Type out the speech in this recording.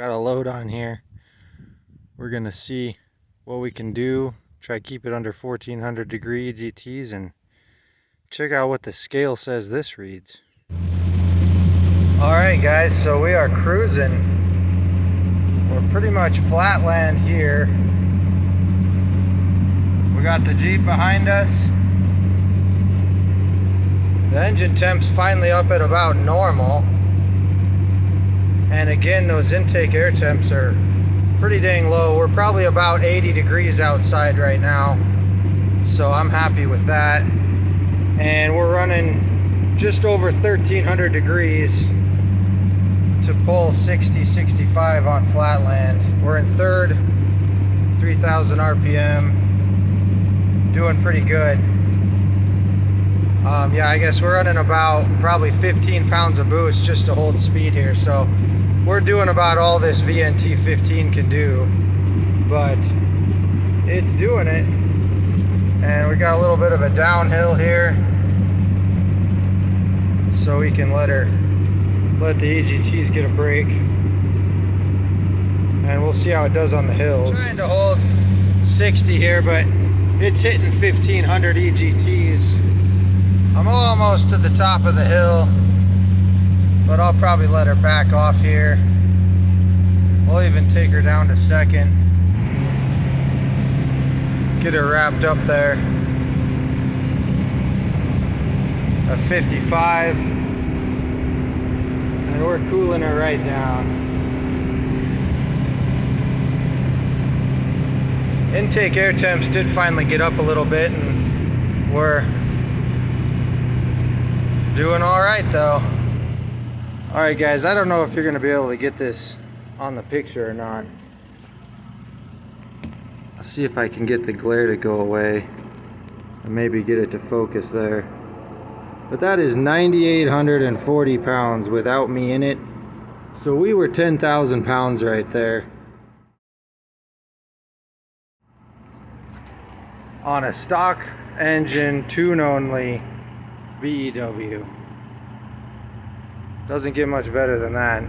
Got a load on here. We're gonna see what we can do. Try to keep it under 1400 degree GTs and check out what the scale says this reads. Alright guys, so we are cruising. We're pretty much flatland here. We got the Jeep behind us. The engine temp's finally up at about normal. And again, those intake air temps are pretty dang low. We're probably about 80 degrees outside right now. So I'm happy with that. And we're running just over 1300 degrees to pull 60, 65 on flatland. We're in third, 3000 RPM, doing pretty good. Yeah, I guess we're running about probably 15 pounds of boost just to hold speed here. So we're doing about all this VNT 15 can do, but it's doing it. And we got a little bit of a downhill here, so we can let the EGTs get a break, and we'll see how it does on the hills. Trying to hold 60 here, but it's hitting 1500 EGTs. I'm almost to the top of the hill, but I'll probably let her back off here. We'll even take her down to second, get her wrapped up there at 55. And we're cooling her right down. Intake air temps did finally get up a little bit, and we're doing all right though. All right guys, I don't know if you're gonna be able to get this on the picture or not. I'll see if I can get the glare to go away and maybe get it to focus there. But that is 9,840 pounds without me in it. So we were 10,000 pounds right there. On a stock engine, tune only BEW. Doesn't get much better than that.